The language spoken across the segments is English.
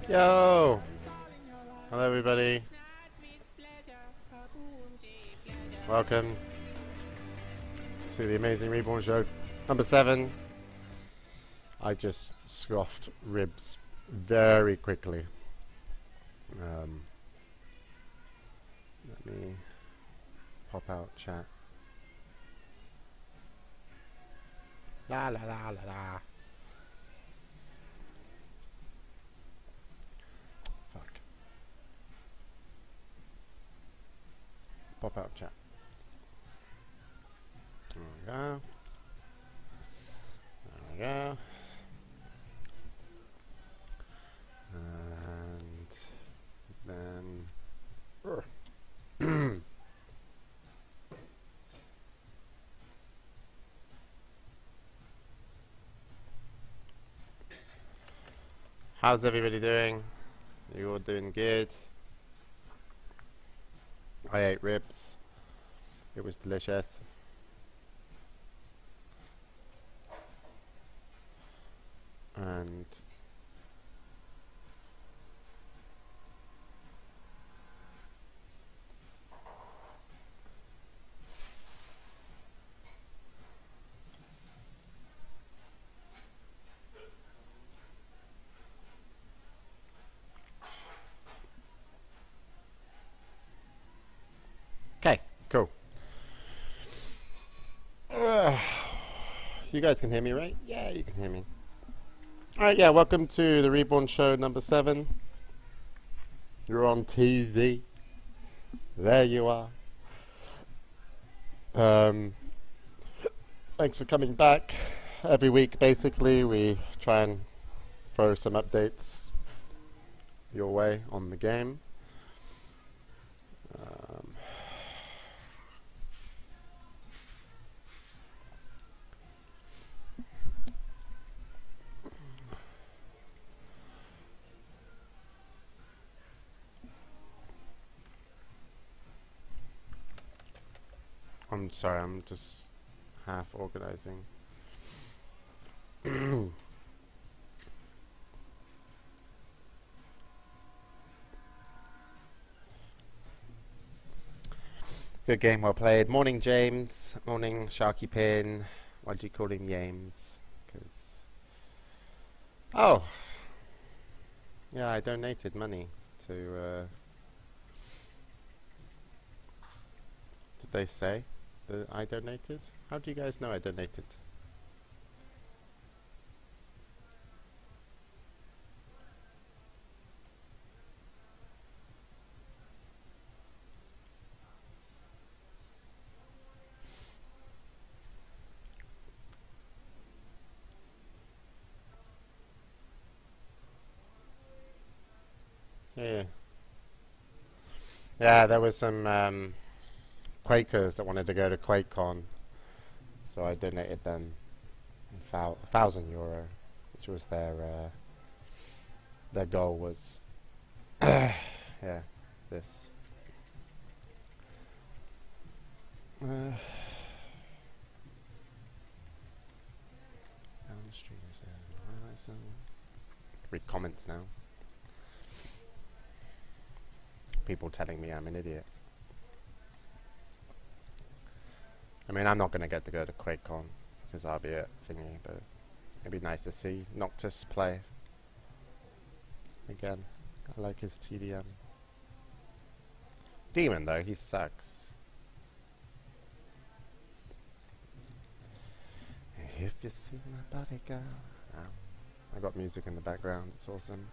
Yo! Hello everybody. Welcome to the Amazing Reborn Show, number 7. I just scoffed ribs very quickly. Let me pop out chat. La la la la la. Fuck. Pop out chat. There we go. There we go. And then how's everybody doing? You all doing good? I ate ribs. It was delicious. And okay, cool. You guys can hear me, right? Yeah, you can hear me. Alright, yeah, welcome to the Reborn Show number 7. You're on TV. There you are. Thanks for coming back. Every week, basically, we try and throw some updates your way on the game. I'm sorry, I'm just half organizing. Good game, well played. Morning, James. Morning, Sharky Pin. Why do you call him James? Because oh, yeah, I donated money to. Did they say that I donated? How do you guys know I donated? Yeah. Yeah, there was some Quakers that wanted to go to QuakeCon, so I donated them €1,000, which was their goal was yeah, this. Down the street is read comments now. People telling me I'm an idiot. I mean, I'm not going to get to go to QuakeCon because I'll be at thingy, but it'd be nice to see Noctis play again. I like his TDM. Demon, though, he sucks. If you see my body go, I got music in the background. It's awesome.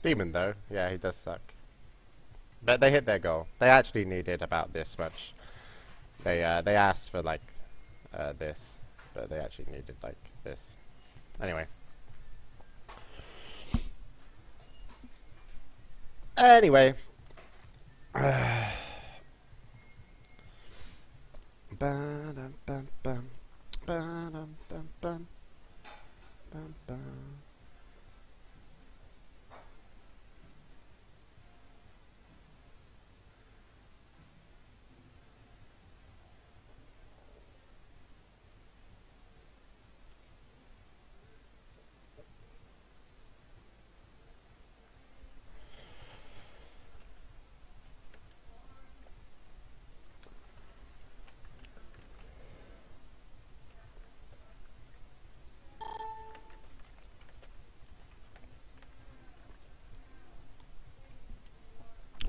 Demon, though, yeah, he does suck. But they hit their goal. They actually needed about this much. They asked for like this, but they actually needed like this. Anyway. Anyway. Ba-dum-bum-bum. Ba-dum-bum-bum. Bum-bum.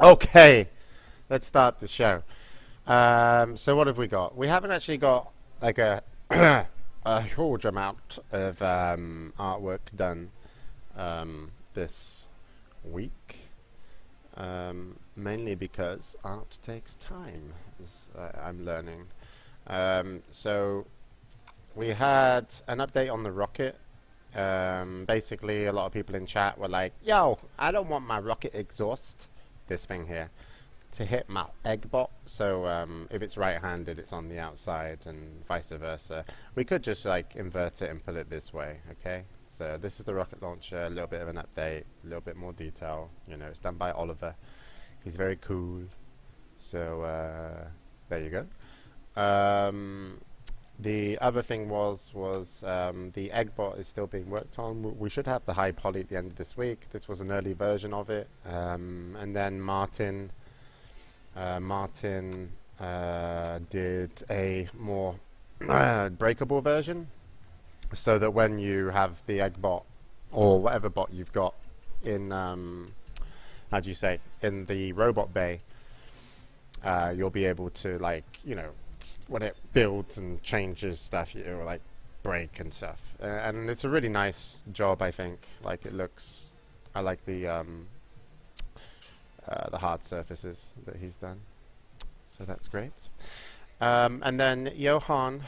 Okay, let's start the show. So what have we got? We haven't actually got like a a huge amount of artwork done this week, mainly because art takes time, as I'm learning. So we had an update on the rocket. Basically, a lot of people in chat were like, yo, I don't want my rocket exhaust, this thing here, to hit my egg bot. So if it's right-handed, it's on the outside, and vice versa. We could just like invert it and put it this way, okay? So this is the rocket launcher, a little bit of an update, a little bit more detail. You know, it's done by Oliver. He's very cool. So there you go. The other thing was the egg bot is still being worked on. We should have the high poly at the end of this week. This was an early version of it. And then Martin did a more breakable version, so that when you have the egg bot or whatever bot you've got in how do you say, in the robot bay, you'll be able to, like, you know, when it builds and changes stuff, it will like break and stuff, and it's a really nice job, I think. Like, it looks, I like the hard surfaces that he's done, so that's great. And then Johan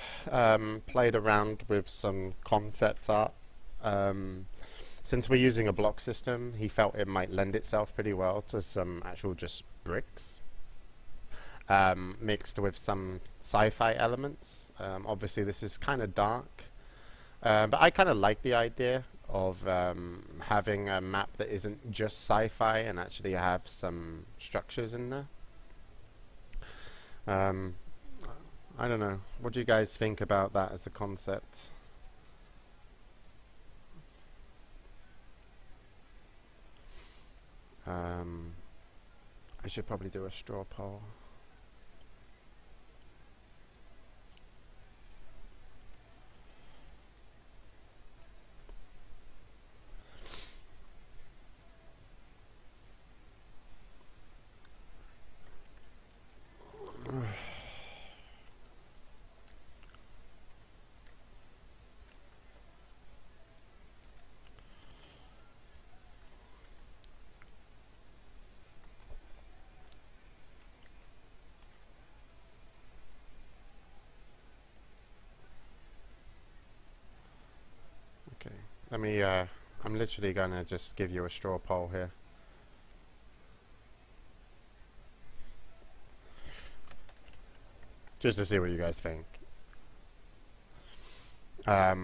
played around with some concept art. Since we're using a block system, he felt it might lend itself pretty well to some actual just bricks, mixed with some sci-fi elements. Obviously this is kind of dark, but I kind of like the idea of having a map that isn't just sci-fi and actually have some structures in there. I don't know, what do you guys think about that as a concept? I should probably do a straw poll. Let me, I'm literally gonna just give you a straw poll here. Just to see what you guys think. Yeah,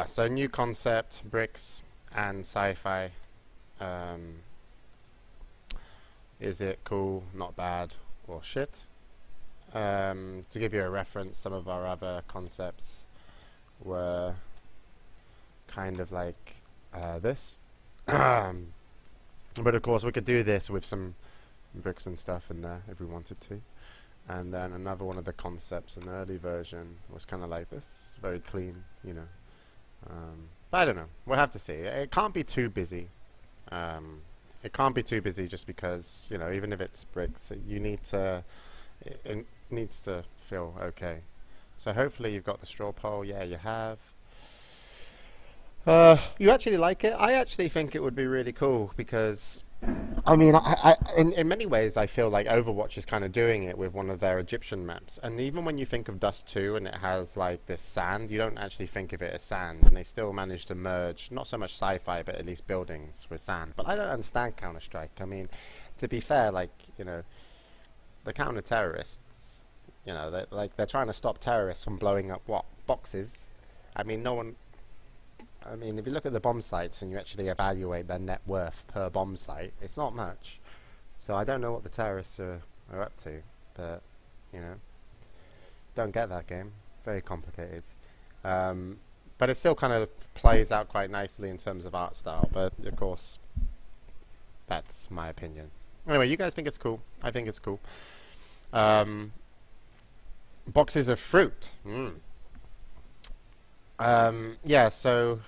so new concept, bricks and sci-fi. Is it cool, not bad, or shit? To give you a reference, some of our other concepts were kind of like this. But of course we could do this with some bricks and stuff in there if we wanted to. And then another one of the concepts, an early version, was kind of like this, very clean, you know. But I don't know, we'll have to see. It can't be too busy. It can't be too busy just because, you know, even if it's bricks, you need to, it needs to feel okay. So hopefully you've got the straw poll. Yeah, you have. You actually like it? I actually think it would be really cool because, I mean, in many ways I feel like Overwatch is kind of doing it with one of their Egyptian maps. And even when you think of Dust 2 and it has like this sand, you don't actually think of it as sand. And they still manage to merge, not so much sci-fi, but at least buildings with sand. But I don't understand Counter-Strike. I mean, to be fair, like, you know, the counter-terrorists, you know, they're trying to stop terrorists from blowing up what? Boxes? I mean, no one... I mean, if you look at the bomb sites and you actually evaluate their net worth per bomb site, it's not much. So I don't know what the terrorists are up to, but, you know, don't get that game. Very complicated. But it still kind of plays out quite nicely in terms of art style, but of course, that's my opinion. Anyway, you guys think it's cool. I think it's cool. Boxes of fruit. Yeah, so...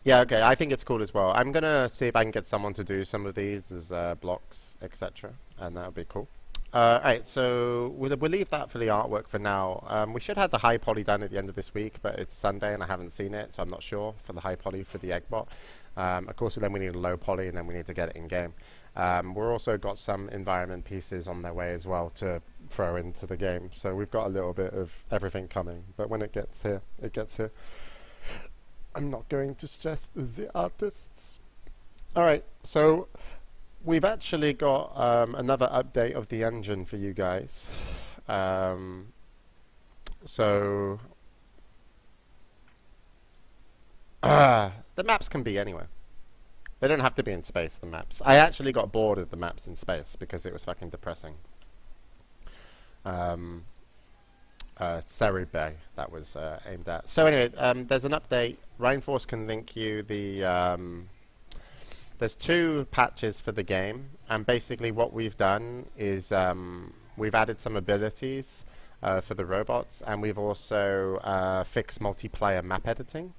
Yeah, okay, I think it's cool as well. I'm gonna see if I can get someone to do some of these as blocks, etc., and that would be cool. Alright, so we'll leave that for the artwork for now. We should have the high poly done at the end of this week, but it's Sunday and I haven't seen it, so I'm not sure for the high poly for the egg bot. Of course, then we need a low poly, and then we need to get it in game. We're also got some environment pieces on their way as well to throw into the game, so we've got a little bit of everything coming. But when it gets here, it gets here. I'm not going to stress the artists. Alright, so we've actually got another update of the engine for you guys. So the maps can be anywhere. They don't have to be in space, the maps. I actually got bored of the maps in space because it was fucking depressing. Seri Bay, that was aimed at. So anyway, there's an update. Rainforce can link you the... there's 2 patches for the game, and basically what we've done is we've added some abilities for the robots, and we've also fixed multiplayer map editing.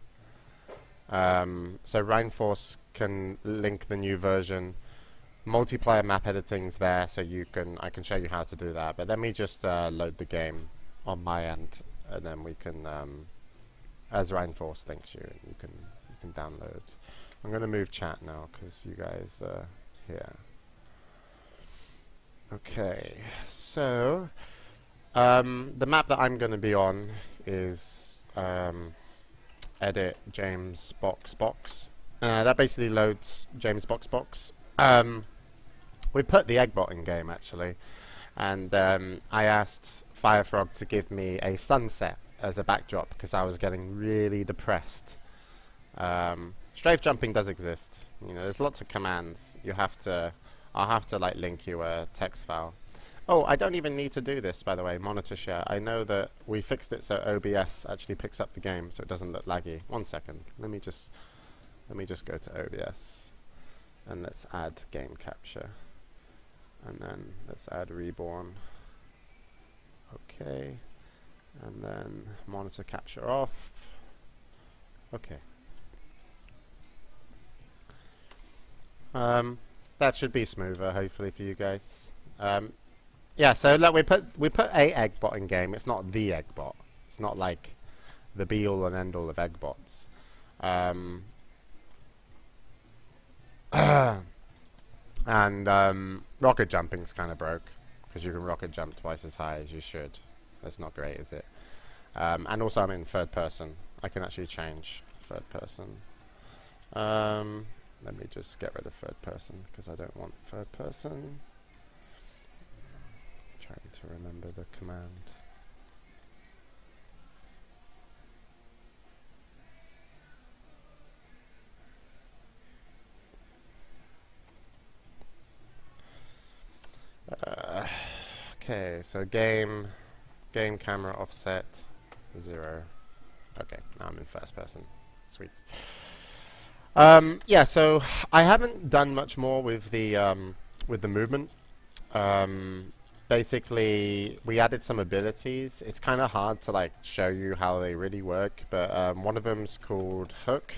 So Rainforce can link the new version. Multiplayer map editing's there, so I can show you how to do that. But let me just load the game on my end, and then we can, as Rainforce links you, you can download. I'm going to move chat now because you guys are here. Okay, so the map that I'm going to be on is edit James Box. That basically loads James Box. We put the eggbot in game actually, and I asked Firefrog to give me a sunset as a backdrop because I was getting really depressed. Strafe jumping does exist. You know, there's lots of commands. I'll have to like link you a text file. Oh, I don't even need to do this, by the way. Monitor share. I know that we fixed it so OBS actually picks up the game, so it doesn't look laggy. 1 second. Let me just go to OBS, and let's add game capture, and then let's add reborn. Okay, and then monitor capture off. Okay. That should be smoother, hopefully, for you guys. Yeah, so look, we put a eggbot in game. It's not the eggbot. It's not like the be-all and end-all of eggbots. And rocket jumping's kind of broke because you can rocket jump twice as high as you should. That's not great, is it? And also, I'm in third person. I can actually change third person. Let me just get rid of third person because I don't want third person. Trying to remember the command. Okay, so game camera offset 0. Okay, now I'm in first person. Sweet. Yeah, so I haven't done much more with the movement. Basically, we added some abilities. It's kind of hard to like show you how they really work, but one of them's called hook.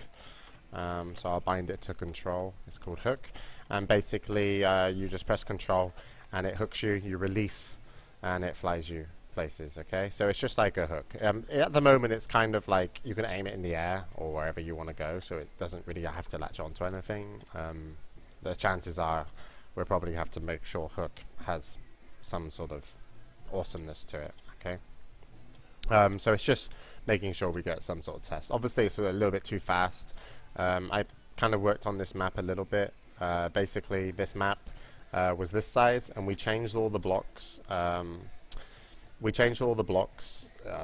So I'll bind it to control. It's called hook, and basically you just press control, and it hooks you. You release, and it flies you places. Okay, so it's just like a hook. At the moment, it's kind of like you can aim it in the air or wherever you want to go, so it doesn't really have to latch onto anything. The chances are we'll probably have to make sure hook has some sort of awesomeness to it. Okay, so it's just making sure we get some sort of test. Obviously, it's a little bit too fast. I kind of worked on this map a little bit. Basically, this map was this size, and we changed all the blocks. I'll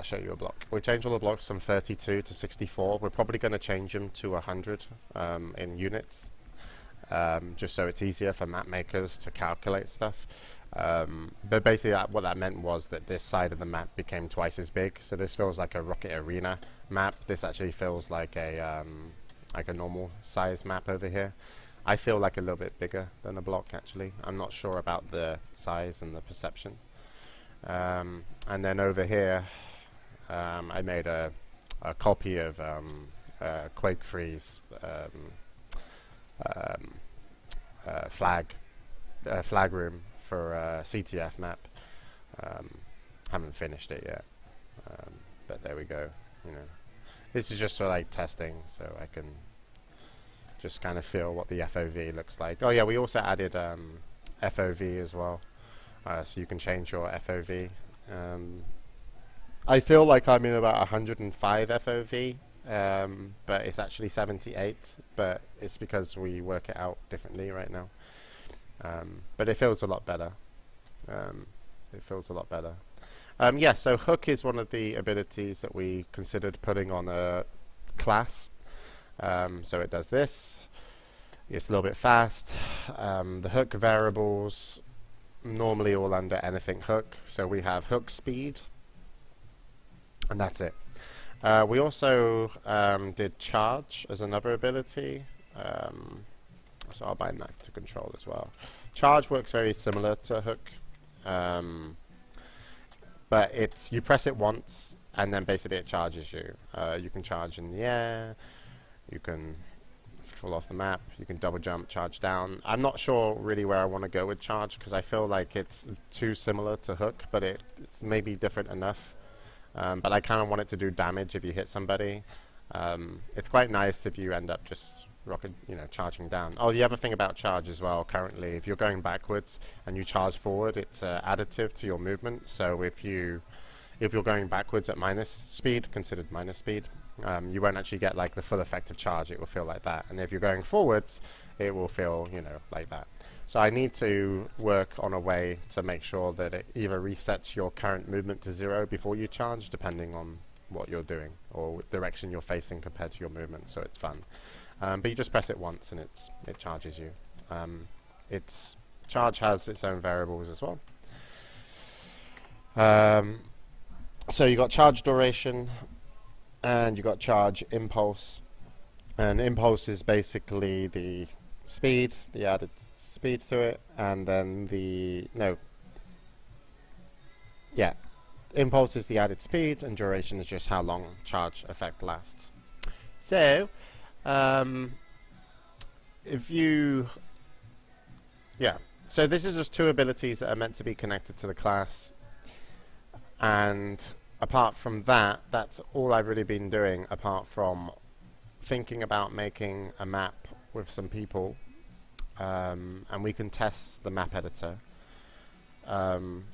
show you a block. We changed all the blocks from 32 to 64. We're probably going to change them to 100 in units, just so it's easier for map makers to calculate stuff. But basically what that meant was that this side of the map became twice as big. So this feels like a Rocket Arena map. This actually feels like a normal size map over here. I feel like a little bit bigger than a block, actually. I'm not sure about the size and the perception. And then over here, I made a copy of quake freeze flag room for CTF map. Haven't finished it yet, but there we go. You know, this is just for like testing, so I can just kind of feel what the FOV looks like. Oh yeah, we also added FOV as well, so you can change your FOV. I feel like I'm in about 105 FOV, but it's actually 78, but it's because we work it out differently right now. But it feels a lot better. It feels a lot better. Yeah, so hook is one of the abilities that we considered putting on a class. So it does this. It's a little bit fast. The hook variables normally all under anything hook. So we have hook speed, and that's it. We also did charge as another ability. So I'll bind that to control as well. Charge works very similar to hook. But it's, you press it once and then basically it charges you. You can charge in the air, you can fall off the map, you can double jump, charge down. I'm not sure really where I want to go with charge because I feel like it's too similar to hook, but it's maybe different enough. But I kind of want it to do damage if you hit somebody. It's quite nice if you end up just charging down. Oh, the other thing about charge as well, currently, if you're going backwards and you charge forward, it's additive to your movement. So if you're going backwards at minus speed, considered minus speed, you won't actually get like the full effect of charge. It will feel like that. And if you're going forwards, it will feel, like that. So I need to work on a way to make sure that it either resets your current movement to 0 before you charge, depending on what you're doing or what direction you're facing compared to your movement, so it's fun. But you just press it once and it charges you. Charge has its own variables as well. So you got charge duration and you got charge impulse. And impulse is basically the speed, the added speed to it, and then impulse is the added speed and duration is just how long charge effect lasts. So so this is just two abilities that are meant to be connected to the class, and apart from that, that's all I've really been doing, apart from thinking about making a map with some people, and we can test the map editor. And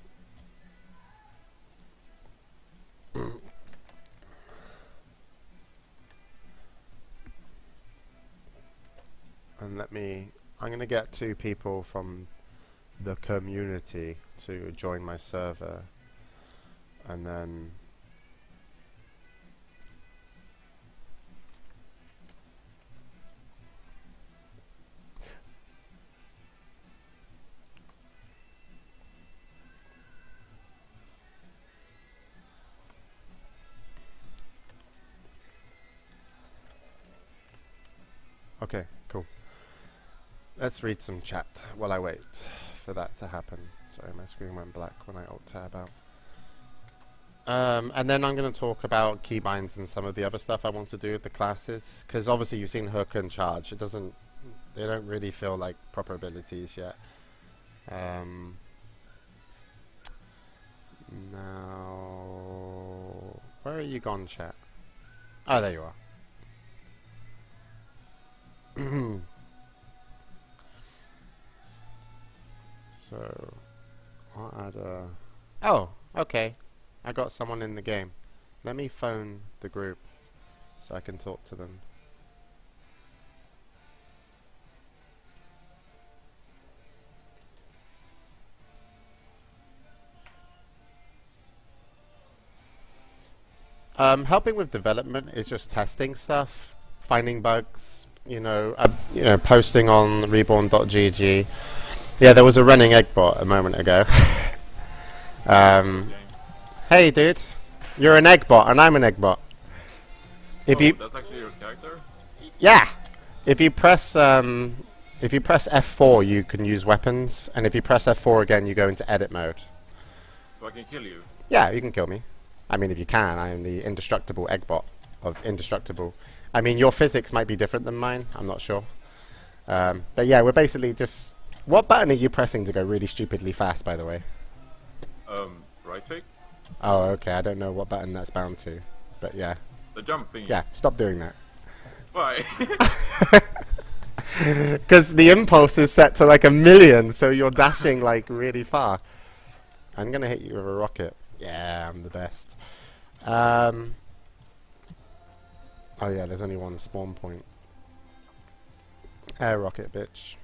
I'm going to get 2 people from the community to join my server, and then okay, cool. Let's read some chat while I wait for that to happen. Sorry, my screen went black when I alt-tab out. And then I'm going to talk about keybinds and some of the other stuff I want to do with the classes, because obviously you've seen hook and charge. They don't really feel like proper abilities yet. Now, where are you gone, chat? Oh, there you are. So, I'll add a... Oh, okay. I got someone in the game. Let me phone the group so I can talk to them. Helping with development is just testing stuff, finding bugs, posting on reborn.gg. Yeah, there was a running egg bot a moment ago. Hey, dude, you're an egg bot and I'm an egg bot. That's actually your character? Yeah. If you press F4, you can use weapons, and if you press F4 again, you go into edit mode. So I can kill you? Yeah, you can kill me. I mean, if you can, I am the indestructible egg bot of indestructible. I mean, your physics might be different than mine. I'm not sure. But yeah, we're basically just... What button are you pressing to go really stupidly fast, by the way? Right click. Oh, okay. I don't know what button that's bound to. But yeah. The jump thing. Yeah, stop doing that. Why? Because the impulse is set to like 1,000,000, so you're dashing like really far. I'm gonna hit you with a rocket. Yeah, I'm the best. Oh yeah, there's only one spawn point. Air rocket, bitch.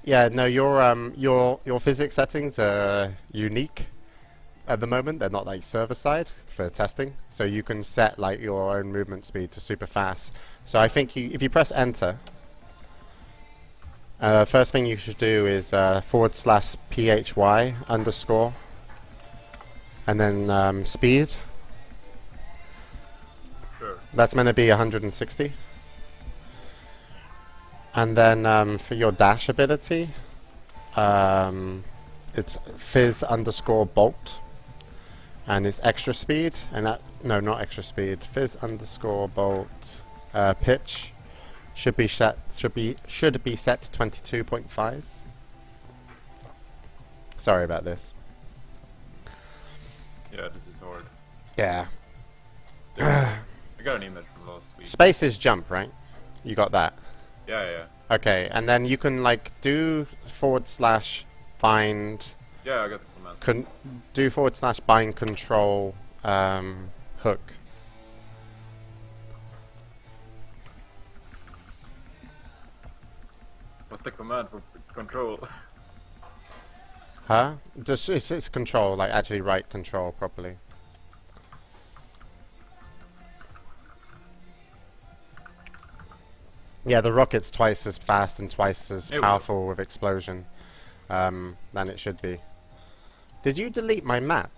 Yeah, no, your physics settings are unique at the moment. They're not like server side for testing, so you can set like your own movement speed to super fast. So I think if you press enter, first thing you should do is /PHY _ and then speed. Sure. That's meant to be 160. And then for your dash ability, it's fizz _ bolt, and it's extra speed. And that not extra speed. Fizz _ bolt pitch should be set to 22.5. Sorry about this. Yeah, this is hard. Yeah. I got an image from last week. Space is jump, right? You got that. Yeah. Okay, and then you can like do /bind. Yeah, I got the commands. Do /bind control hook. What's the command for control? Huh? Just it's control, like actually write control properly. Yeah, the rocket's twice as fast and twice as powerful with explosion than it should be. Did you delete my map?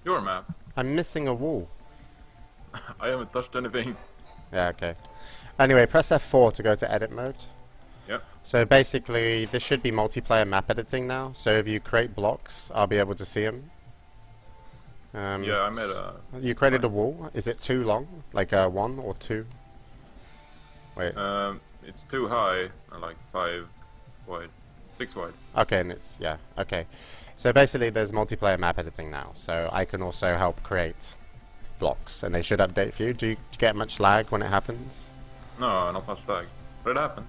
Your map? I'm missing a wall. I haven't touched anything. Yeah, okay. Anyway, press F4 to go to edit mode. Yep. So basically, this should be multiplayer map editing now. So if you create blocks, I'll be able to see them. Yeah, I made a... You created a wall. Is it too long? Like 1 or 2? Wait. It's too high, like 5 wide, 6 wide. Okay, and it's, yeah, okay. So basically there's multiplayer map editing now, so I can also help create blocks, and they should update for you. Do you get much lag when it happens? No, not much lag, but it happened.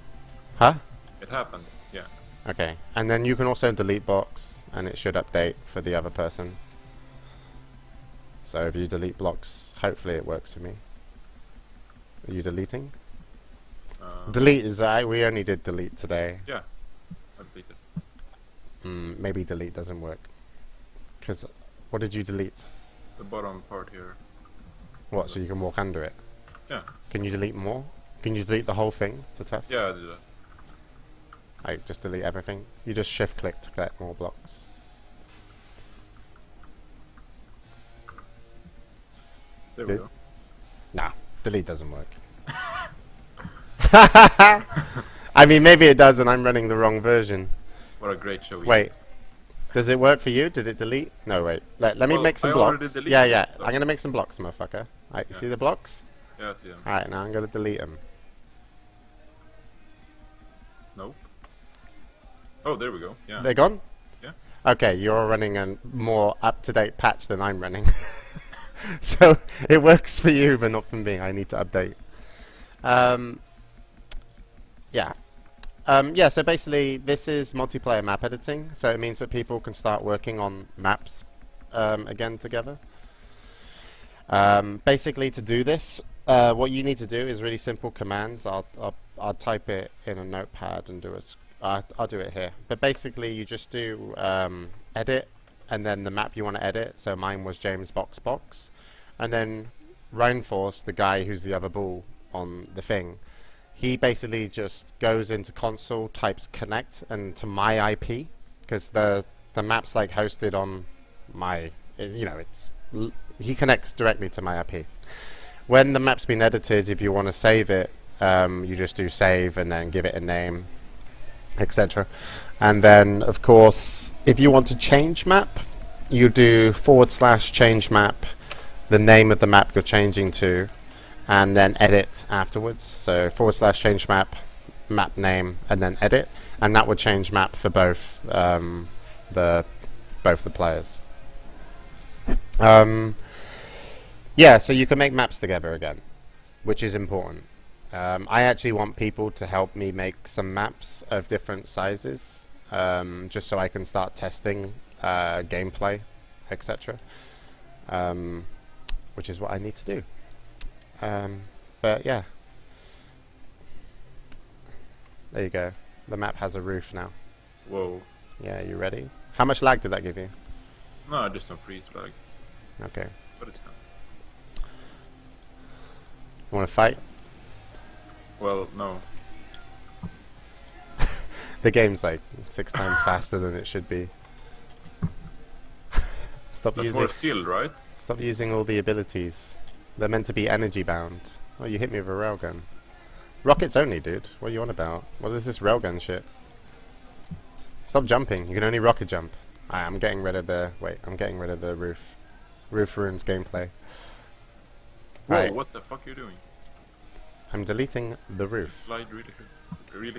Huh? It happened, yeah. Okay, and then you can also delete blocks, and it should update for the other person. So if you delete blocks, hopefully it works for me. Are you deleting? Delete is we only did delete today. Yeah, I deleted. Maybe delete doesn't work. Cause what did you delete? The bottom part here. What? So you can walk under it? Yeah. Can you delete more? Can you delete the whole thing to test? Yeah, I did that. Like just delete everything. You just shift click to get more blocks. There we go. Nah, delete doesn't work. I mean, maybe it does, and I'm running the wrong version. What a great show. Wait, does it work for you? Did it delete? No, wait. Let me make some blocks. Yeah. So I'm gonna make some blocks, motherfucker. Alright, you see the blocks? Yeah, I see them. Alright, now I'm gonna delete them. Nope. Oh, there we go. Yeah. They're gone? Yeah. Okay, you're running a more up-to-date patch than I'm running. So it works for you, but not for me. I need to update. Yeah. Yeah, so basically this is multiplayer map editing, so it means that people can start working on maps again together. Basically to do this, what you need to do is really simple commands. I'll type it in a notepad and I'll do it here. But basically you just do edit and then the map you want to edit. So mine was James Box, and then Reinforce, the guy who's the other ball on the thing. He basically just goes into console, types connect, and to my IP, because the map's like hosted on my, he connects directly to my IP. When the map's been edited, if you want to save it, you just do save and then give it a name, etc. And then, of course, if you want to change map, you do /change map, the name of the map you're changing to, and then edit afterwards. So / change map, map name, and then edit, and that would change map for both the players. Yeah, so you can make maps together again, which is important. I actually want people to help me make some maps of different sizes, just so I can start testing gameplay, etc. Which is what I need to do. But yeah, there you go. The map has a roof now. Whoa. Yeah, you ready? How much lag did that give you? No, just some freeze lag. Okay. But it's fine. You want to fight? Well, no. The game's like 6 times faster than it should be. Stop That's using. more skill, right? Stop using all the abilities. They're meant to be energy bound. Oh, you hit me with a railgun. Rockets only, dude. What are you on about? What is this railgun shit? Stop jumping. You can only rocket jump. I'm getting rid of the... Wait, I'm getting rid of the roof. Roof ruins gameplay. Whoa, Right. what the fuck are you doing? I'm deleting the roof. Slide really quickly.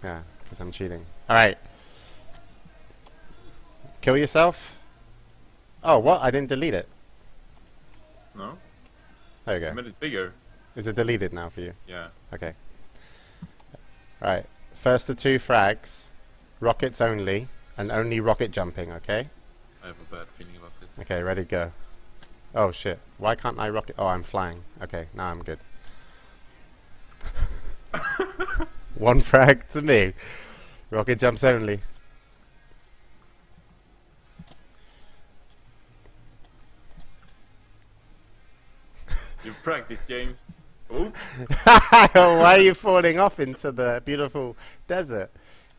Yeah, because I'm cheating. Alright. Kill yourself? Oh, what? I didn't delete it. No? There you I go. made it bigger. Is it deleted now for you? Yeah. Okay. Right. First the 2 frags. Rockets only. And only rocket jumping, okay? I have a bad feeling about this. Okay, ready, go. Oh shit. Why can't I rocket? Oh, I'm flying. Okay, now I'm good. 1 frag to me. Rocket jumps only. You practice, James. Oh, Why are you falling off into the beautiful desert?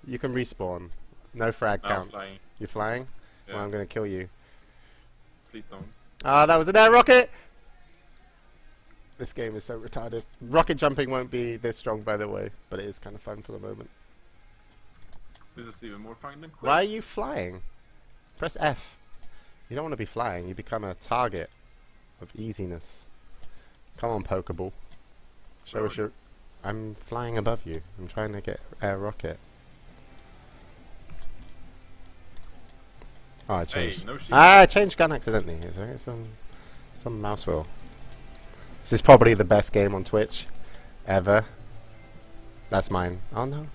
You can respawn. No frag I'm counts. flying. You're flying? Yeah. Well, I'm gonna kill you. Please don't. Ah, that was an air rocket! This game is so retarded. Rocket jumping won't be this strong, by the way, but it is kind of fun for the moment. This is even more fun than Quake. Why are you flying? Press F. You don't want to be flying. You become a target of easiness. Come on, Pokeball. Show us your... I'm flying above you. I'm trying to get air rocket. Oh, I changed. Hey, no shit. I changed gun accidentally. It's on some mouse wheel. This is probably the best game on Twitch ever. That's mine. Oh no.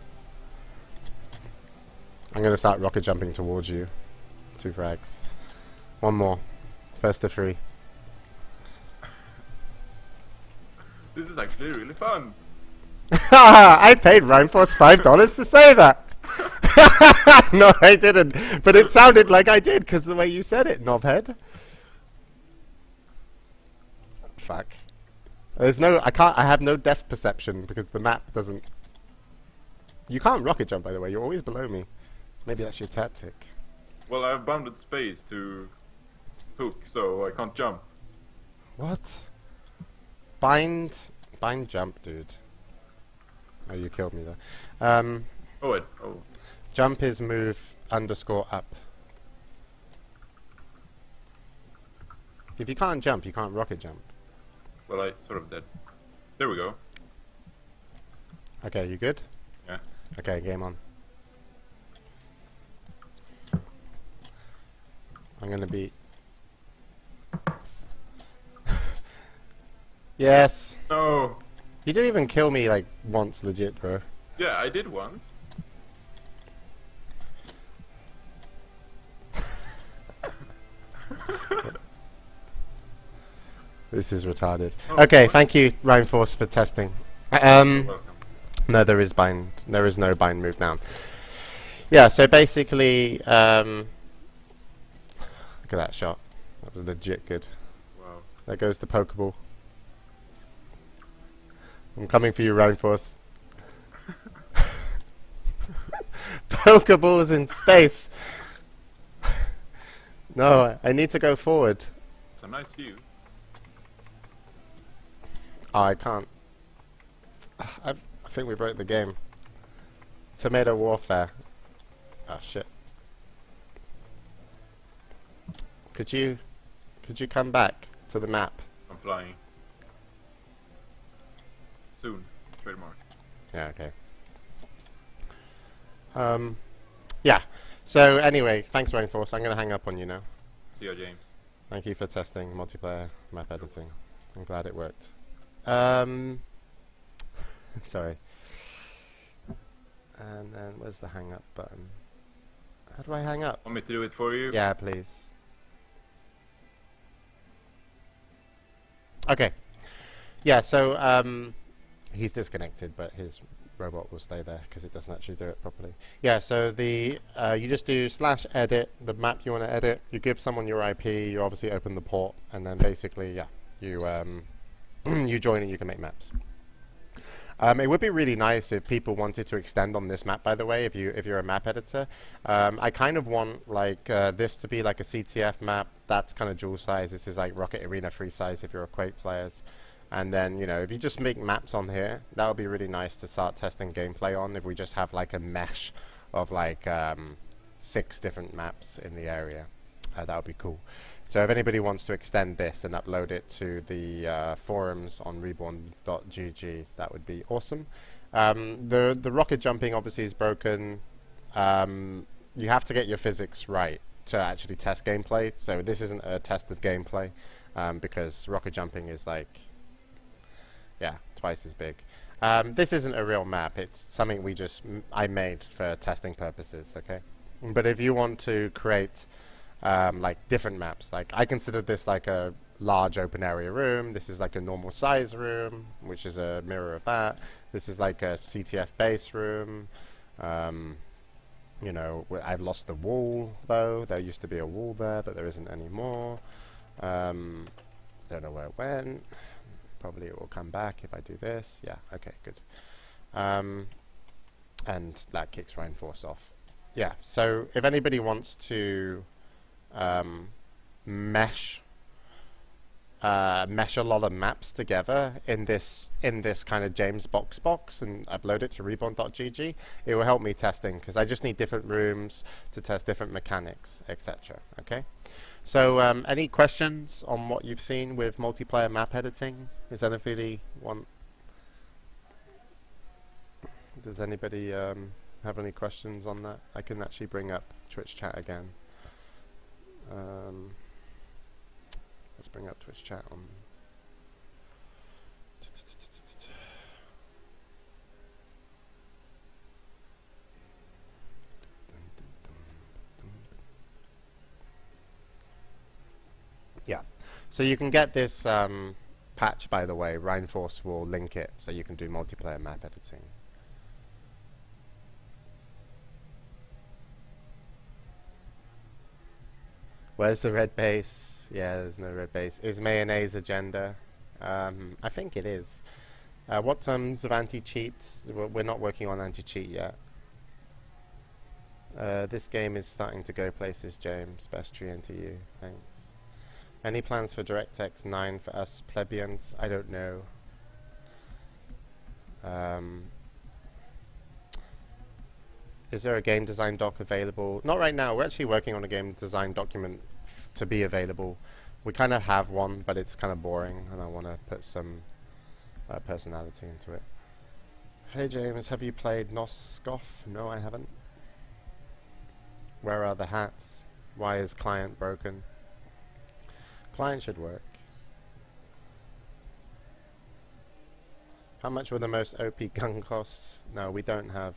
I'm gonna start rocket jumping towards you. 2 frags. 1 more. First to 3. This is actually really fun. I paid Rhymefrost $5 to say that. No, I didn't. But it sounded like I did because the way you said it, knobhead. Fuck. There's no. I have no depth perception because the map doesn't. You can't rocket jump, by the way. You're always below me. Maybe that's your tactic. Well, I've bounded space to hook, so I can't jump. What? Bind jump, dude. Oh, you killed me there. Oh, wait. Oh. Jump is move _up. If you can't jump, you can't rocket jump. Well, I sort of did. There we go. Okay, you good? Yeah. Okay, game on. I'm gonna be... Yes! No! You didn't even kill me, like, once, legit, bro. Yeah, I did once. This is retarded. Oh, Okay, what? thank you, Rhymefrost, for testing. You're welcome. No, there is no bind move down. Yeah, so basically, look at that shot. That was legit good. Wow. There goes the Pokeball. I'm coming for you, Rhymefrost. Pokeballs in space. No, I need to go forward. It's a nice view. Oh, I can't. I think we broke the game. Tomato warfare. Oh shit. Could you come back to the map? I'm flying. Soon. Trademark. Yeah, okay. Yeah. So anyway, thanks Rainforce. I'm gonna hang up on you now. See ya, James. Thank you for testing multiplayer map editing. I'm glad it worked. Sorry. And then where's the hang up button? How do I hang up? Want me to do it for you? Yeah, please. Okay. Yeah, so he's disconnected, but his robot will stay there because it doesn't actually do it properly. Yeah, so the you just do /edit the map you want to edit. You give someone your IP. You obviously open the port, and then basically, yeah, you you join and you can make maps. It would be really nice if people wanted to extend on this map, by the way, if you're a map editor. I kind of want like this to be like a CTF map. That's kind of dual size. This is like Rocket Arena free size if you're a Quake players. And then, you know, if you just make maps on here, that would be really nice to start testing gameplay on. If we just have like a mesh of like 6 different maps in the area, that would be cool. So if anybody wants to extend this and upload it to the forums on reborn.gg, that would be awesome. The rocket jumping obviously is broken. You have to get your physics right to actually test gameplay. So this isn't a test of gameplay because rocket jumping is like, yeah, twice as big. This isn't a real map. It's something I made for testing purposes, okay? But if you want to create like different maps, like I consider this like a large open area room. This is like a normal size room, which is a mirror of that. This is like a CTF base room. You know, I've lost the wall though. There used to be a wall there, but there isn't anymore. Don't know where it went. Probably it will come back if I do this. Yeah, okay, good. And that kicks Rainforce off. Yeah, so if anybody wants to mesh a lot of maps together in this kind of James box and upload it to reborn.gg, it will help me testing because I just need different rooms to test different mechanics, etc. Okay. So, any questions on what you've seen with multiplayer map editing? Does anybody have any questions on that? I can actually bring up Twitch chat again. Let's bring up Twitch chat on. Yeah, so you can get this patch, by the way. Rainforce will link it so you can do multiplayer map editing. Where's the red base? Yeah, there's no red base. Is mayonnaise agenda? I think it is. What terms of anti-cheats? We're not working on anti-cheat yet. This game is starting to go places, James. Best tree into you. Thanks. Any plans for DirectX 9 for us plebeians? I don't know. Is there a game design doc available? Not right now. We're actually working on a game design document to be available. We kind of have one, but it's kind of boring, and I want to put some personality into it. Hey James, have you played Noskoff? No, I haven't. Where are the hats? Why is client broken? Client should work. How much will the most OP gun cost? No, we don't have.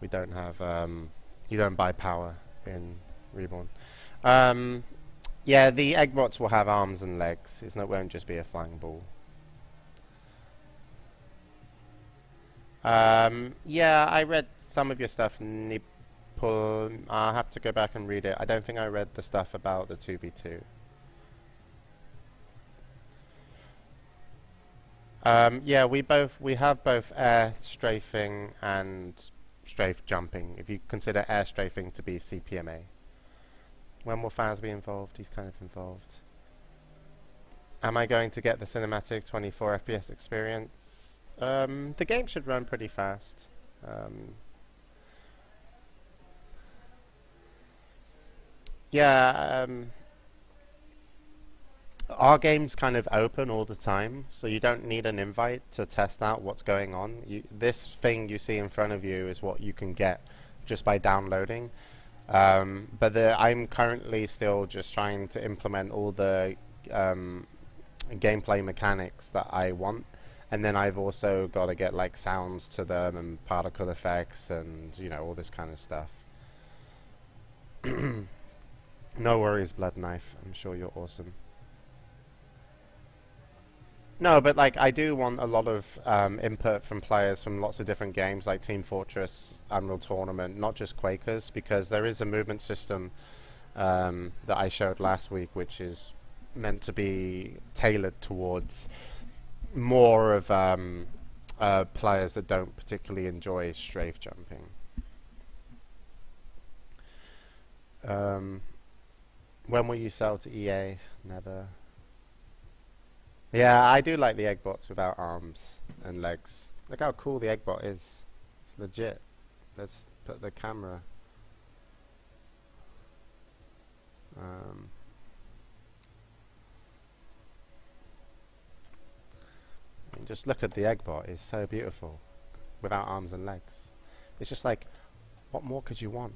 We don't have. You don't buy power in Reborn. Yeah, the Eggbots will have arms and legs. It won't just be a flying ball. Yeah, I read some of your stuff, Nipul. I'll have to go back and read it. I don't think I read the stuff about the 2v2. Yeah, we have both air strafing and strafe jumping, if you consider air strafing to be CPMA. When will Faz be involved? He's kind of involved. Am I going to get the cinematic 24 FPS experience? The game should run pretty fast. Yeah, our game's kind of open all the time, so you don't need an invite to test out what's going on. This thing you see in front of you is what you can get just by downloading. But I'm currently still just trying to implement all the gameplay mechanics that I want, and then I've also got to get like sounds to them and particle effects and all this kind of stuff. No worries, Blood Knife. I'm sure you're awesome. No, but like I do want a lot of input from players from lots of different games, like Team Fortress, Unreal Tournament, not just Quakers, because there is a movement system that I showed last week, which is meant to be tailored towards more of players that don't particularly enjoy strafe jumping. When will you sell to EA? Never. Yeah, I do like the Eggbots without arms and legs. Look how cool the Eggbot is. It's legit. Let's put the camera. Just look at the Eggbot. It's so beautiful without arms and legs. It's just like, what more could you want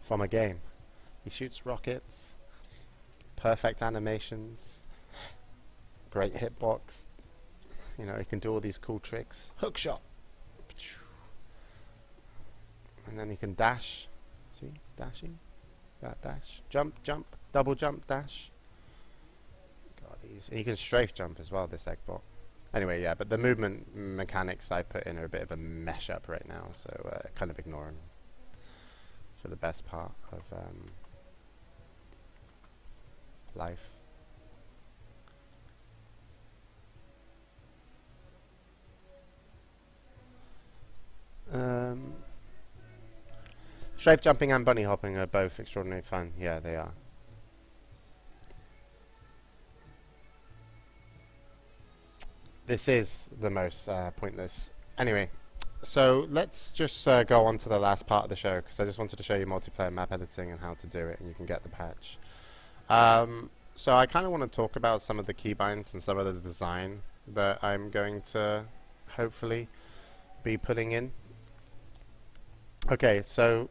from a game? He shoots rockets, perfect animations, great hitbox. He can do all these cool tricks. Hook shot. And then he can dash. See? Dashing. That dash. Jump, jump. Double jump, dash. God, and he can strafe jump as well, this Eggbot. Anyway, yeah, but the movement mechanics I put in are a bit of a mesh up right now, so kind of ignore them for the best part of life. Strafe jumping and bunny hopping are both extraordinarily fun. Yeah, they are. This is the most pointless. Anyway, so let's just go on to the last part of the show, because I just wanted to show you multiplayer map editing and how to do it, and you can get the patch. So I kind of want to talk about some of the keybinds and some of the design that I'm going to hopefully be putting in. Okay, so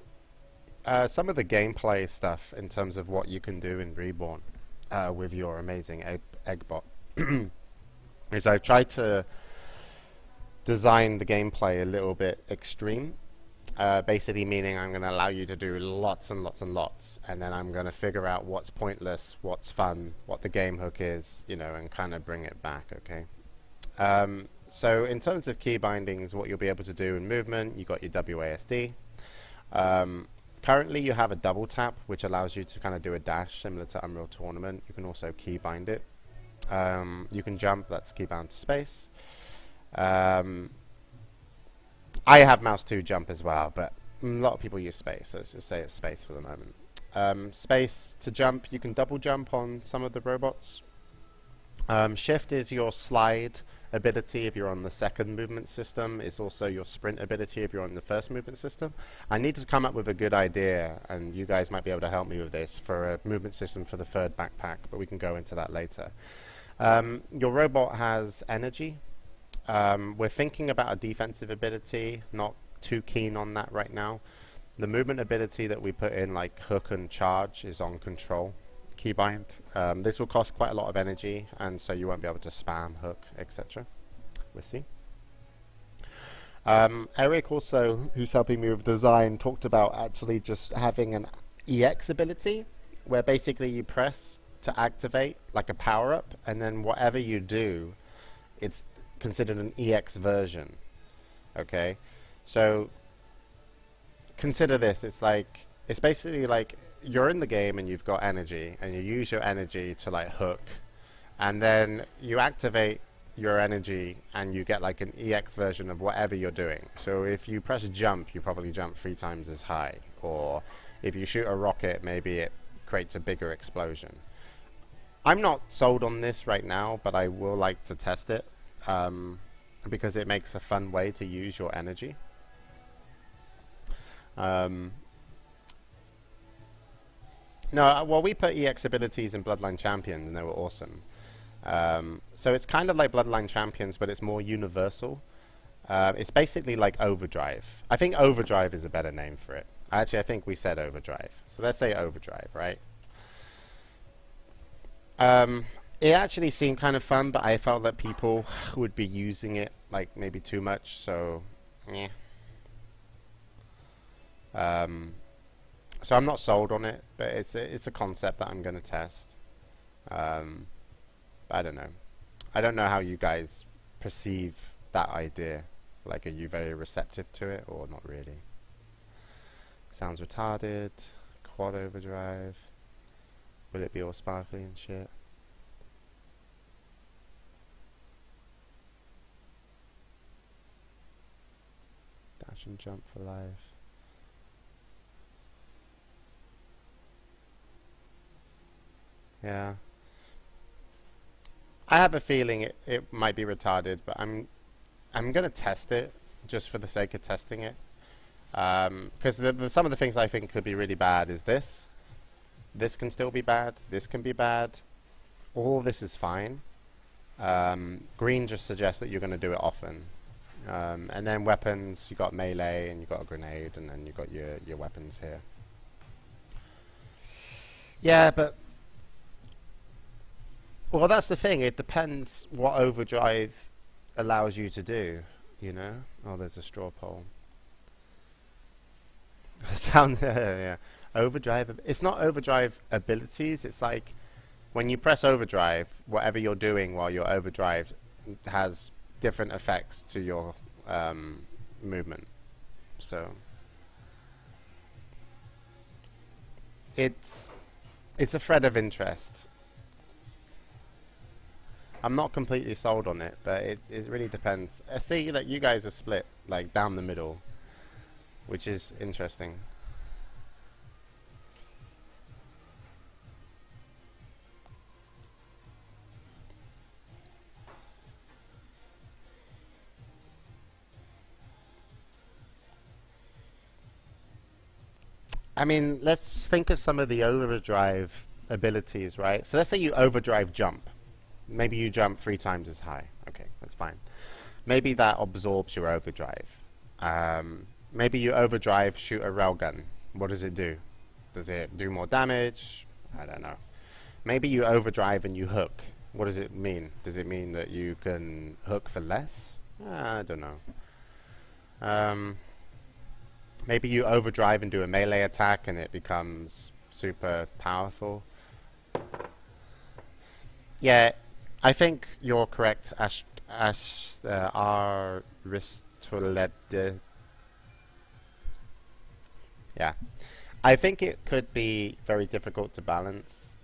some of the gameplay stuff in terms of what you can do in Reborn with your amazing Eggbot is I've tried to design the gameplay a little bit extreme, basically meaning I'm going to allow you to do lots and lots and lots, and then I'm going to figure out what's pointless, what's fun, what the game hook is, and kind of bring it back, okay? So in terms of key bindings, what you'll be able to do in movement, you've got your WASD. Currently you have a double tap, which allows you to kind of do a dash similar to Unreal Tournament. You can also key bind it. You can jump, that's key bound to space. I have mouse 2 jump as well, but a lot of people use space, so let's just say it's space for the moment. Space to jump, you can double jump on some of the robots. Shift is your slide ability if you're on the second movement system. It's also your sprint ability if you're on the first movement system. I need to come up with a good idea, and you guys might be able to help me with this, for a movement system for the third backpack, but we can go into that later. Your robot has energy. We're thinking about a defensive ability, not too keen on that right now. The movement ability that we put in, like hook and charge, is on control keybind. This will cost quite a lot of energy, and so you won't be able to spam hook, etc. We'll see. Eric also, who's helping me with design, talked about actually just having an EX ability, where basically you press to activate like a power-up, and then whatever you do, it's considered an EX version. Okay, so consider this. It's basically like you're in the game and you've got energy, and you use your energy to like hook, and then you activate your energy and you get like an EX version of whatever you're doing. So if you press jump, you probably jump 3 times as high, or if you shoot a rocket, maybe it creates a bigger explosion. I'm not sold on this right now, but I will like to test it, because it makes a fun way to use your energy. No, well, we put EX abilities in Bloodline Champions, and they were awesome. So it's kind of like Bloodline Champions, but it's more universal. It's basically like Overdrive. I think Overdrive is a better name for it. Actually, I think we said Overdrive. So let's say Overdrive, right? It actually seemed kind of fun, but I felt that people would be using it like maybe too much, so yeah. So I'm not sold on it, but it's a concept that I'm going to test. I don't know. I don't know how you guys perceive that idea. Like, are you very receptive to it or not really? Sounds retarded. Quad overdrive. Will it be all sparkly and shit? Dash and jump for life. Yeah. I have a feeling it might be retarded, but I'm gonna test it just for the sake of testing it. Because some of the things I think could be really bad is this. This can still be bad. This can be bad. All this is fine. Green just suggests that you're going to do it often. And then weapons, you got melee and you got a grenade, and then you got your weapons here. Yeah, but well, that's the thing. It depends what overdrive allows you to do. You know? Oh, there's a straw poll. Sound yeah. Overdrive. It's not overdrive abilities. It's like when you press overdrive, whatever you're doing while you're overdrive has different effects to your movement. So it's a thread of interest. I'm not completely sold on it, but it really depends. I see that you guys are split like down the middle, which is interesting. I mean, let's think of some of the overdrive abilities, right? So let's say you overdrive jump. Maybe you jump 3 times as high. Okay, that's fine. Maybe that absorbs your overdrive. Maybe you overdrive shoot a railgun. What does it do? Does it do more damage? I don't know. Maybe you overdrive and you hook. What does it mean? Does it mean that you can hook for less? I don't know. Maybe you overdrive and do a melee attack and it becomes super powerful. Yeah, I think you're correct, Aristolede. Yeah. I think it could be very difficult to balance.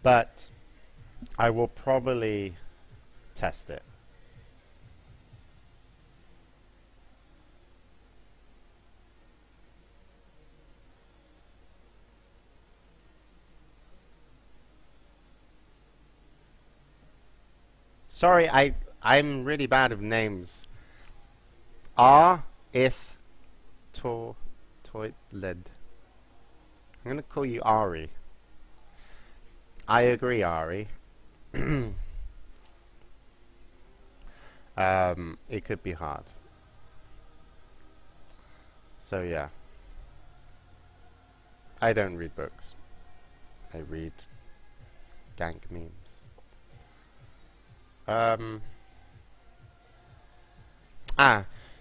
But I will probably test it. Sorry, I'm really bad with names. Toiled. I'm gonna call you Ari. I agree, Ari. It could be hard. So yeah. I don't read books. I read gank memes.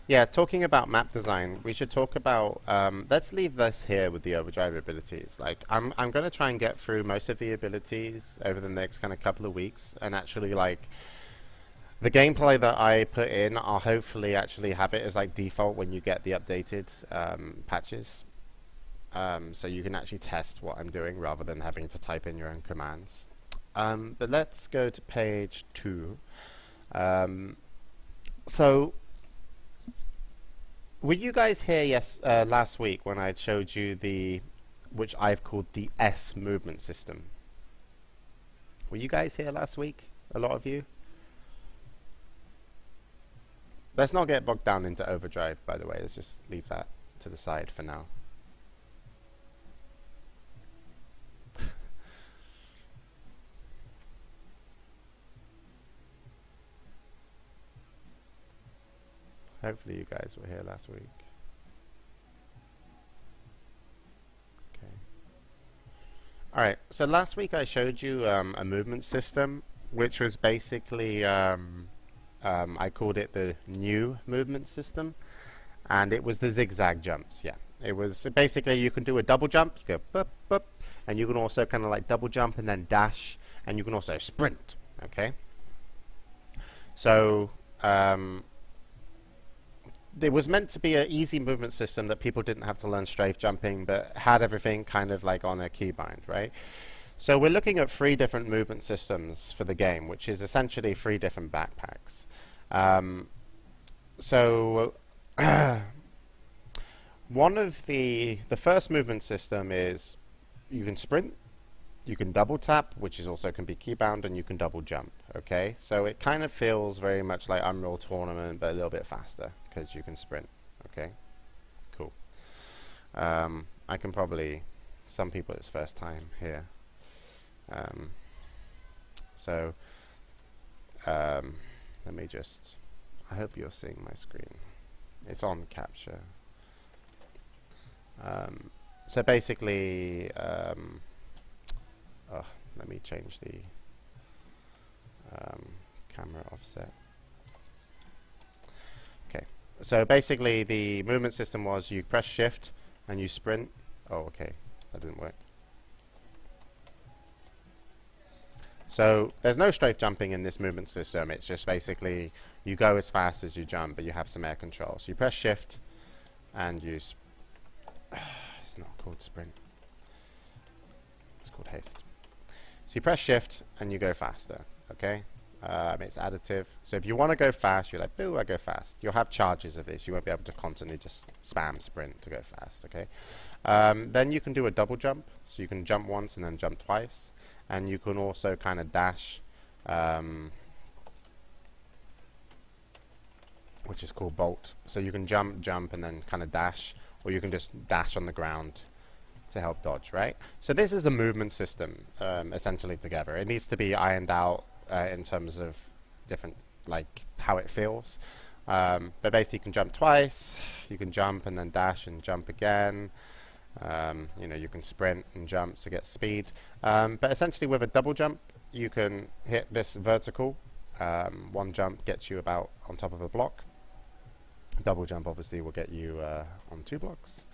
Yeah, talking about map design, we should talk about, let's leave this here with the overdrive abilities. Like, I'm going to try and get through most of the abilities over the next kind of couple of weeks, and actually, like, the gameplay that I put in, I'll hopefully actually have it as, like, default when you get the updated patches. So you can actually test what I'm doing rather than having to type in your own commands. But let's go to page 2. So, were you guys here last week when I showed you which I've called the S movement system? Were you guys here last week? A lot of you? Let's not get bogged down into overdrive, by the way. Let's just leave that to the side for now. hopefully you guys were here last week. Okay. Alright, so last week I showed you a movement system, which was basically, I called it the new movement system, and it was the zigzag jumps, yeah. It was basically you can do a double jump, you go boop, boop, and you can also kind of like double jump and then dash, and you can also sprint, okay? So, it was meant to be an easy movement system that people didn't have to learn strafe jumping, but had everything kind of like on a keybind, right? So we're looking at 3 different movement systems for the game, which is essentially 3 different backpacks. One of the first movement system is you can sprint, you can double tap, which is also can be keybound, and you can double jump. Okay, so it kind of feels very much like Unreal Tournament, but a little bit faster because you can sprint. Okay, cool. I can probably, some people it's first time here. Let me just, I hope you're seeing my screen. It's on capture. So basically, let me change the camera offset. Okay, so basically the movement system was you press shift and you sprint. Oh, okay, that didn't work. So there's no strafe jumping in this movement system. It's just basically you go as fast as you jump, but you have some air control. So you press shift and you it's not called sprint, it's called haste. So you press shift and you go faster, okay? It's additive. So if you want to go fast, you're like, boo, I go fast. You'll have charges of this. You won't be able to constantly just spam sprint to go fast, okay? Then you can do a double jump. So you can jump once and then jump twice. And you can also kind of dash, which is called bolt. So you can jump, and then kind of dash, or you can just dash on the ground to help dodge, right? So this is a movement system, essentially together. It needs to be ironed out in terms of different, like, how it feels. But basically you can jump twice, you can jump and then dash and jump again. You know, you can sprint and jump to get speed. But essentially with a double jump, you can hit this vertical. One jump gets you about on top of a block. Double jump obviously will get you on 2 blocks.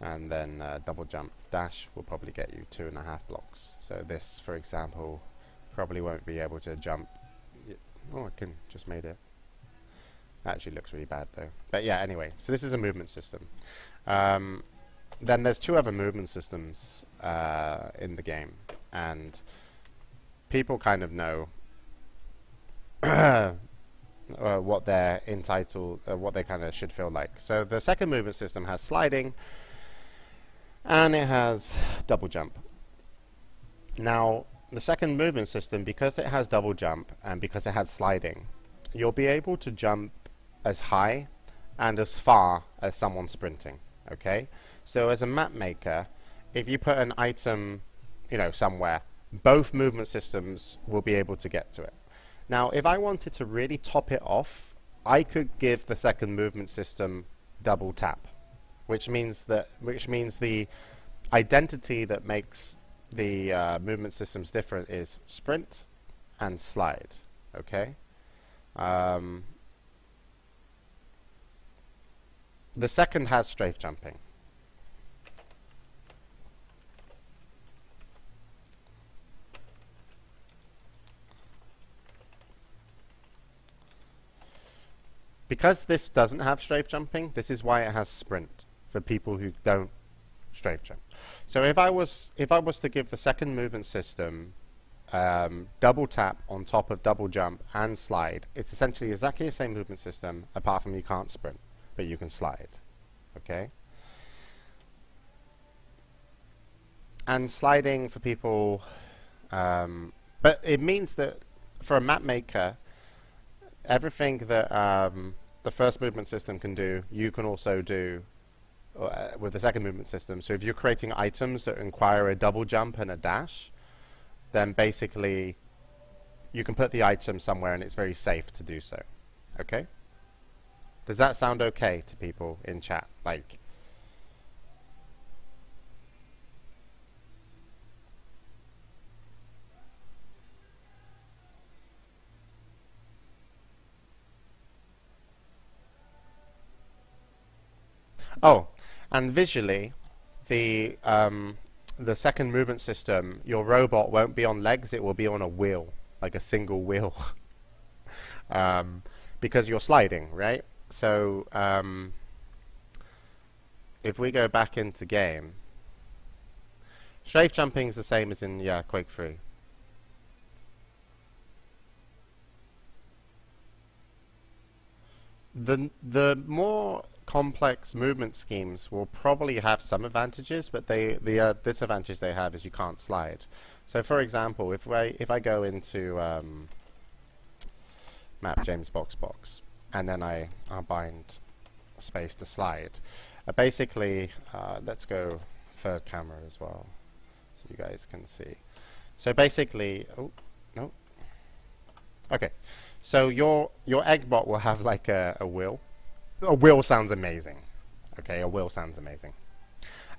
And then double jump dash will probably get you 2.5 blocks. So this, for example, probably won't be able to jump. Oh, I can just made it. That actually looks really bad though. But yeah, anyway, so this is a movement system. Then there's 2 other movement systems in the game, and people kind of know what they're entitled, what they kind of should feel like. So the second movement system has sliding, and it has double jump. Now, the second movement system, because it has double jump and because it has sliding, you'll be able to jump as high and as far as someone sprinting, okay? So as a map maker, if you put an item, you know, somewhere, both movement systems will be able to get to it. Now, if I wanted to really top it off, I could give the second movement system double tap, which means the identity that makes the movement systems different is sprint and slide, okay? The second has strafe jumping. Because this doesn't have strafe jumping, this is why it has sprint for people who don't strafe jump. So if I was to give the second movement system double tap on top of double jump and slide, it's essentially exactly the same movement system, apart from you can't sprint, but you can slide. Okay? And sliding for people, but it means that for a map maker, everything that the first movement system can do, you can also do with the second movement system. So if you're creating items that require a double jump and a dash, then basically you can put the item somewhere and it's very safe to do so. Okay? Does that sound okay to people in chat? Like, oh, and visually, the second movement system, your robot won't be on legs; it will be on a wheel, like a single wheel, because you're sliding, right? So if we go back into game, strafe jumping is the same as in Quake 3. The more complex movement schemes will probably have some advantages, but the disadvantage they have is you can't slide. So, for example, if I go into map James Box, and then I'll bind space to slide. Basically, let's go third camera as well, so you guys can see. So basically, oh no, okay. So your eggbot will have like a wheel. A wheel sounds amazing. Okay, a wheel sounds amazing.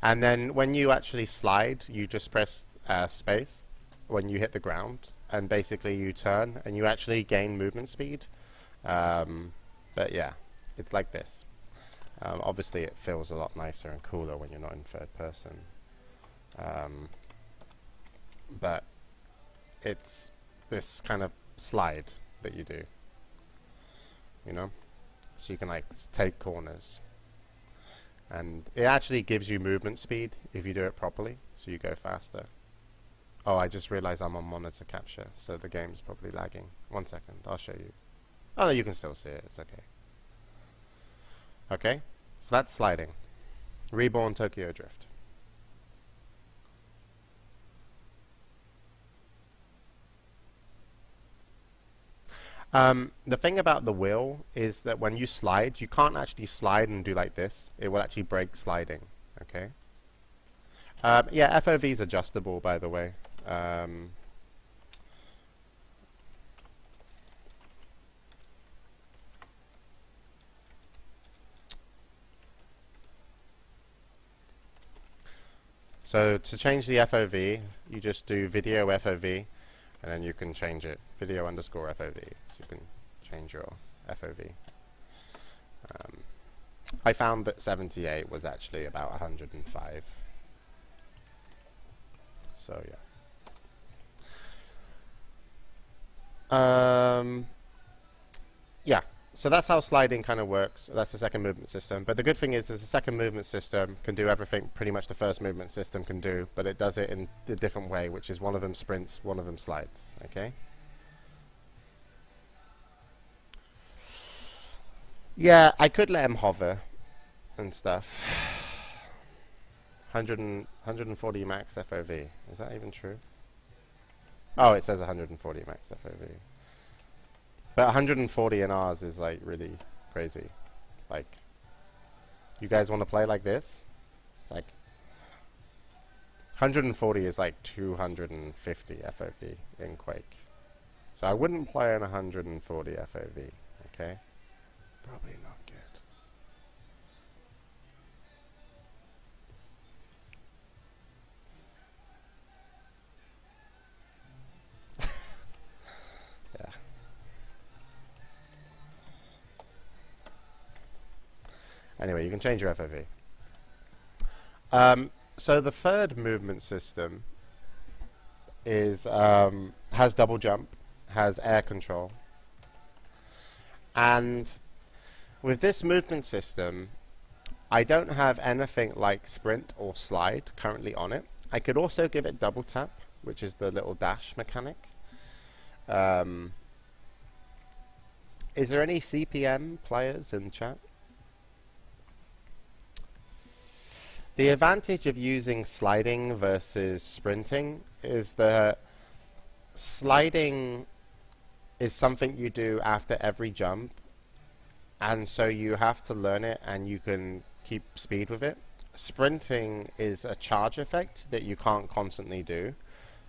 And then when you actually slide, you just press space when you hit the ground, and basically you turn, and you actually gain movement speed. But yeah, it's like this. Obviously, it feels a lot nicer and cooler when you're not in third person. But it's this kind of slide that you do, you know, so you can like take corners, and it actually gives you movement speed if you do it properly, so you go faster. Oh, I just realized I'm on monitor capture, so the game's probably lagging. 1 second, I'll show you. Oh no, you can still see it, it's okay. Okay, so that's sliding. Reborn Tokyo Drift. The thing about the wheel is that when you slide, you can't actually slide and do like this. It will actually break sliding. Okay. Yeah, FOV is adjustable, by the way. So to change the FOV, you just do video FOV, and then you can change it, video underscore FOV, so you can change your FOV. I found that 78 was actually about 105. So yeah. Yeah, so that's how sliding kind of works. That's the second movement system. But the good thing is the second movement system can do everything pretty much the first movement system can do, but it does it in a different way, which is one of them sprints, one of them slides. Okay? Yeah, I could let him hover and stuff. 140 max FOV. Is that even true? Oh, it says 140 max FOV. But 140 in ours is like really crazy. Like, you guys want to play like this? It's like 140 is like 250 FOV in Quake. So I wouldn't play on 140 FOV. Okay? Probably not good. Yeah. Anyway, you can change your FOV. So the third movement system is has double jump, has air control, and with this movement system, I don't have anything like sprint or slide currently on it. I could also give it double tap, which is the little dash mechanic. Is there any CPM players in chat? The advantage of using sliding versus sprinting is that sliding is something you do after every jump, and so you have to learn it and you can keep speed with it. Sprinting is a charge effect that you can't constantly do.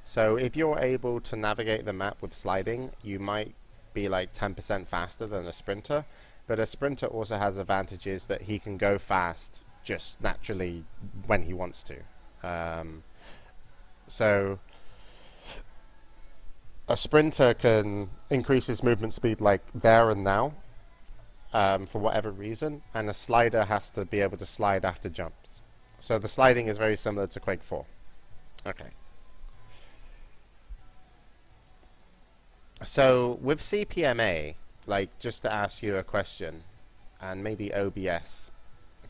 So if you're able to navigate the map with sliding, you might be like 10% faster than a sprinter. but a sprinter also has advantages that he can go fast just naturally when he wants to. So a sprinter can increase his movement speed like there and now, for whatever reason, and a slider has to be able to slide after jumps. So the sliding is very similar to Quake 4. Okay. So with CPMA, like, just to ask you a question, and maybe OBS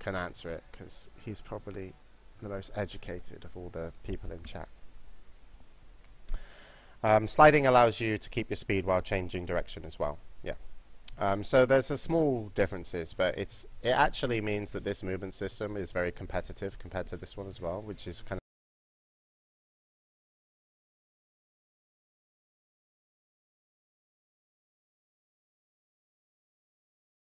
can answer it, because he's probably the most educated of all the people in chat. Sliding allows you to keep your speed while changing direction as well. Yeah. So there's a small differences, but it actually means that this movement system is very competitive compared to this one as well, which is kind of